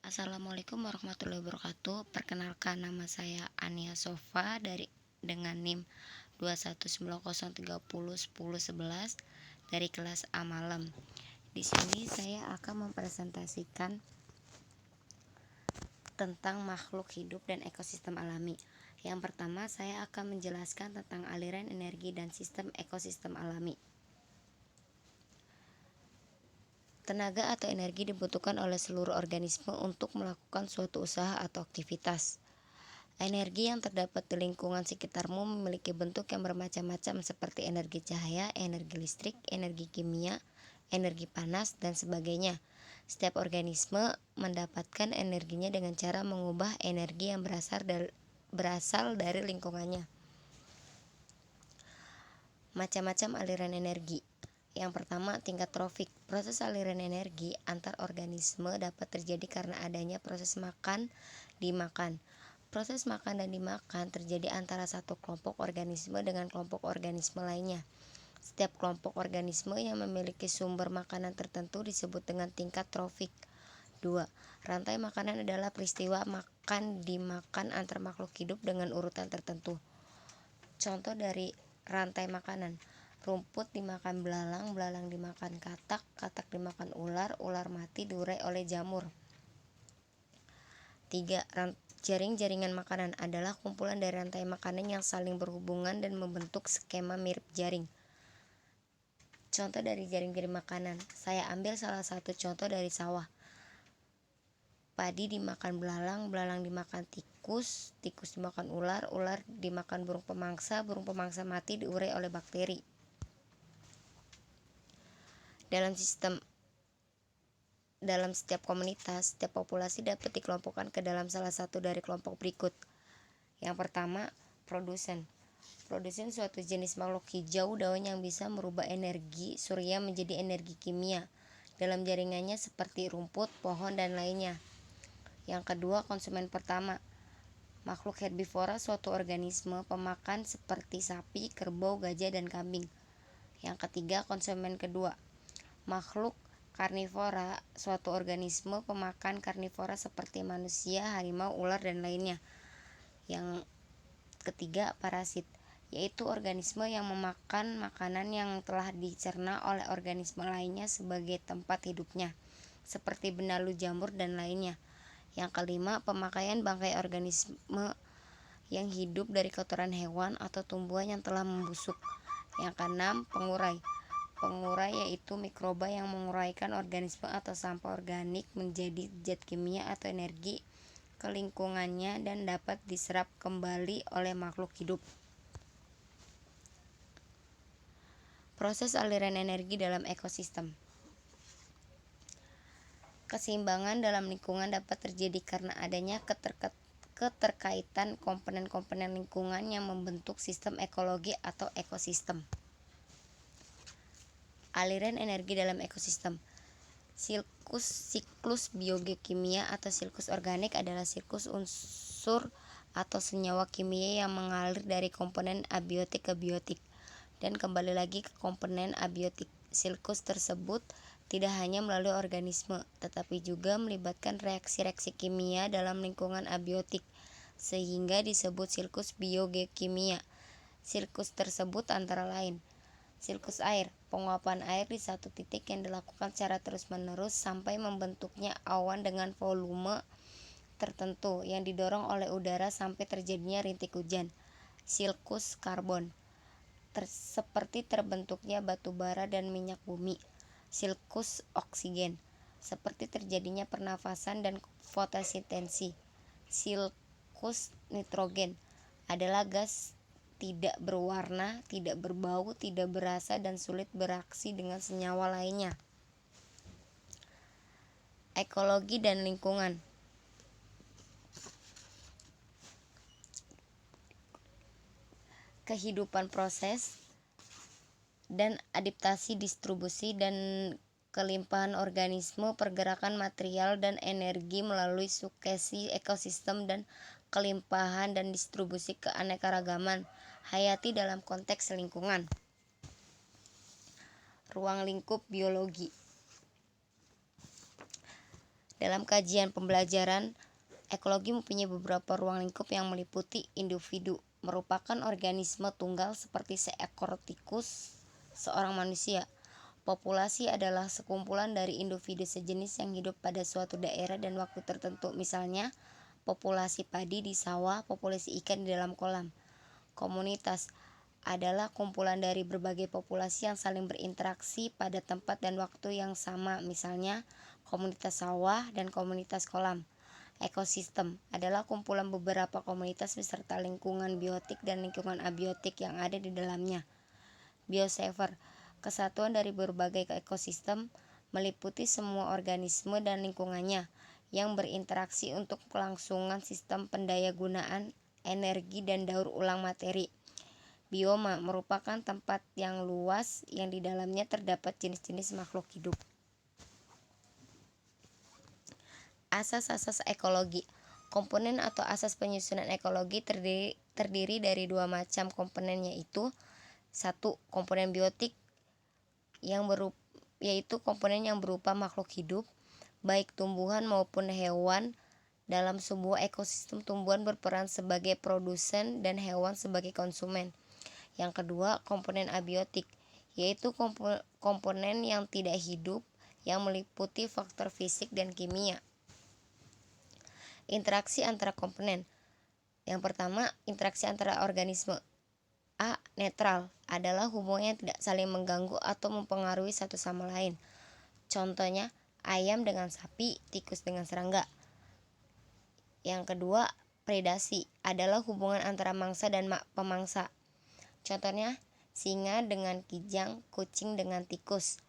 Assalamualaikum warahmatullahi wabarakatuh. Perkenalkan, nama saya Ania Sofa dengan NIM 21903010111 dari kelas A Malam. Di sini saya akan mempresentasikan tentang makhluk hidup dan ekosistem alami. Yang pertama, saya akan menjelaskan tentang aliran energi dan sistem ekosistem alami. Tenaga atau energi dibutuhkan oleh seluruh organisme untuk melakukan suatu usaha atau aktivitas. Energi yang terdapat di lingkungan sekitarmu memiliki bentuk yang bermacam-macam seperti energi cahaya, energi listrik, energi kimia, energi panas, dan sebagainya. Setiap organisme mendapatkan energinya dengan cara mengubah energi yang berasal dari lingkungannya. Macam-macam aliran energi. Yang pertama, tingkat trofik. Proses aliran energi antar organisme dapat terjadi karena adanya proses makan-dimakan. Proses makan dan dimakan terjadi antara satu kelompok organisme dengan kelompok organisme lainnya. Setiap kelompok organisme yang memiliki sumber makanan tertentu disebut dengan tingkat trofik. 2. Rantai makanan adalah peristiwa makan-dimakan antar makhluk hidup dengan urutan tertentu. Contoh dari rantai makanan: rumput dimakan belalang, belalang dimakan katak, katak dimakan ular, ular mati diurai oleh jamur. 3. Jaring-jaringan makanan adalah kumpulan dari rantai makanan yang saling berhubungan dan membentuk skema mirip jaring. Contoh dari jaring-jaring makanan, saya ambil salah satu contoh dari sawah. Padi dimakan belalang, belalang dimakan tikus, tikus dimakan ular, ular dimakan burung pemangsa mati diurai oleh bakteri. Dalam setiap komunitas, setiap populasi dapat dikelompokkan ke dalam salah satu dari kelompok berikut. Yang pertama, produsen. Produsen suatu jenis makhluk hijau daun yang bisa merubah energi surya menjadi energi kimia dalam jaringannya seperti rumput, pohon, dan lainnya. Yang kedua, konsumen pertama. Makhluk herbivora suatu organisme pemakan seperti sapi, kerbau, gajah, dan kambing. Yang ketiga, konsumen kedua. Makhluk karnivora suatu organisme pemakan karnivora seperti manusia, harimau, ular, dan lainnya. Yang ketiga, parasit, yaitu organisme yang memakan makanan yang telah dicerna oleh organisme lainnya sebagai tempat hidupnya, seperti benalu, jamur, dan lainnya. Yang kelima, pemakaian bangkai organisme yang hidup dari kotoran hewan atau tumbuhan yang telah membusuk. Yang keenam, pengurai. Pengurai yaitu mikroba yang menguraikan organisme atau sampah organik menjadi zat kimia atau energi ke lingkungannya dan dapat diserap kembali oleh makhluk hidup. Proses aliran energi dalam ekosistem. Keseimbangan dalam lingkungan dapat terjadi karena adanya keterkaitan komponen-komponen lingkungan yang membentuk sistem ekologi atau ekosistem. Aliran energi dalam ekosistem. Siklus biogeokimia atau siklus organik adalah siklus unsur atau senyawa kimia yang mengalir dari komponen abiotik ke biotik dan kembali lagi ke komponen abiotik. Siklus tersebut tidak hanya melalui organisme, tetapi juga melibatkan reaksi-reaksi kimia dalam lingkungan abiotik, sehingga disebut siklus biogeokimia. Siklus tersebut antara lain: siklus air, penguapan air di satu titik yang dilakukan secara terus-menerus sampai membentuknya awan dengan volume tertentu yang didorong oleh udara sampai terjadinya rintik hujan. Siklus karbon, seperti terbentuknya batu bara dan minyak bumi. Siklus oksigen, seperti terjadinya pernafasan dan fotosintesis. Siklus nitrogen adalah gas tidak berwarna, tidak berbau, tidak berasa, dan sulit bereaksi dengan senyawa lainnya. Ekologi dan lingkungan. Kehidupan, proses dan adaptasi, distribusi dan kelimpahan organisme, pergerakan material dan energi melalui suksesi ekosistem, dan kelimpahan dan distribusi keanekaragaman hayati dalam konteks lingkungan. Ruang lingkup biologi. Dalam kajian pembelajaran, ekologi mempunyai beberapa ruang lingkup yang meliputi individu, merupakan organisme tunggal seperti seekor tikus, seorang manusia. Populasi adalah sekumpulan dari individu sejenis yang hidup pada suatu daerah dan waktu tertentu, misalnya populasi padi di sawah, populasi ikan di dalam kolam. Komunitas adalah kumpulan dari berbagai populasi yang saling berinteraksi pada tempat dan waktu yang sama, misalnya komunitas sawah dan komunitas kolam. Ekosistem adalah kumpulan beberapa komunitas beserta lingkungan biotik dan lingkungan abiotik yang ada di dalamnya. Biosphere, kesatuan dari berbagai ekosistem, meliputi semua organisme dan lingkungannya yang berinteraksi untuk kelangsungan sistem pendayagunaan energi dan daur ulang materi. Bioma merupakan tempat yang luas yang di dalamnya terdapat jenis-jenis makhluk hidup. Asas-asas ekologi. Komponen atau asas penyusunan ekologi terdiri dari dua macam komponen, yaitu satu, komponen biotik yaitu komponen yang berupa makhluk hidup, baik tumbuhan maupun hewan. Dalam sebuah ekosistem, tumbuhan berperan sebagai produsen dan hewan sebagai konsumen. Yang kedua, komponen abiotik, yaitu komponen yang tidak hidup yang meliputi faktor fisik dan kimia. Interaksi antara komponen. Yang pertama, interaksi antara organisme. A. Netral adalah hubungan yang tidak saling mengganggu atau mempengaruhi satu sama lain. Contohnya, ayam dengan sapi, tikus dengan serangga. Yang kedua, predasi adalah hubungan antara mangsa dan pemangsa. Contohnya, singa dengan kijang, kucing dengan tikus.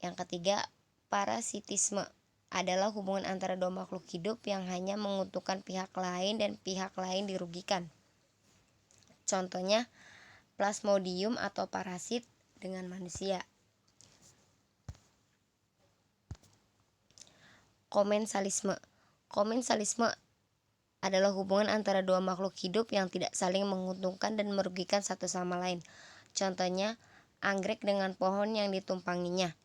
Yang ketiga, parasitisme adalah hubungan antara dua makhluk hidup yang hanya menguntungkan pihak lain dan pihak lain dirugikan. Contohnya, Plasmodium atau parasit dengan manusia. Komensalisme. Komensalisme adalah hubungan antara dua makhluk hidup yang tidak saling menguntungkan dan merugikan satu sama lain. Contohnya, anggrek dengan pohon yang ditumpanginya.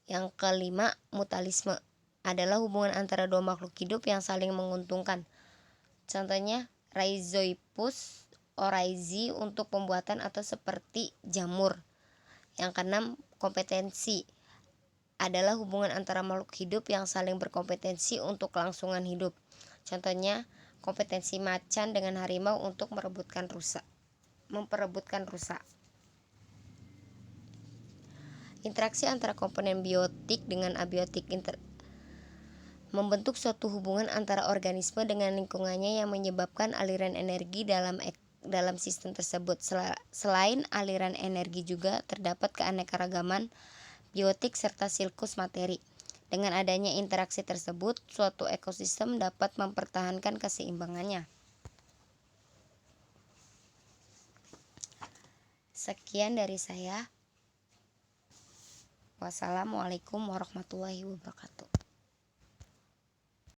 Yang kelima, mutualisme adalah hubungan antara dua makhluk hidup yang saling menguntungkan. Contohnya, Rhizoipus oryzae untuk pembuatan atau seperti jamur. Yang keenam, kompetensi adalah hubungan antara makhluk hidup yang saling berkompetensi untuk kelangsungan hidup. Contohnya, kompetensi macan dengan harimau untuk memperebutkan rusa. Interaksi antara komponen biotik dengan abiotik membentuk suatu hubungan antara organisme dengan lingkungannya yang menyebabkan aliran energi dalam sistem tersebut. Selain aliran energi juga terdapat keanekaragaman biotik serta siklus materi. Dengan adanya interaksi tersebut, suatu ekosistem dapat mempertahankan keseimbangannya. Sekian dari saya. Wassalamualaikum warahmatullahi wabarakatuh.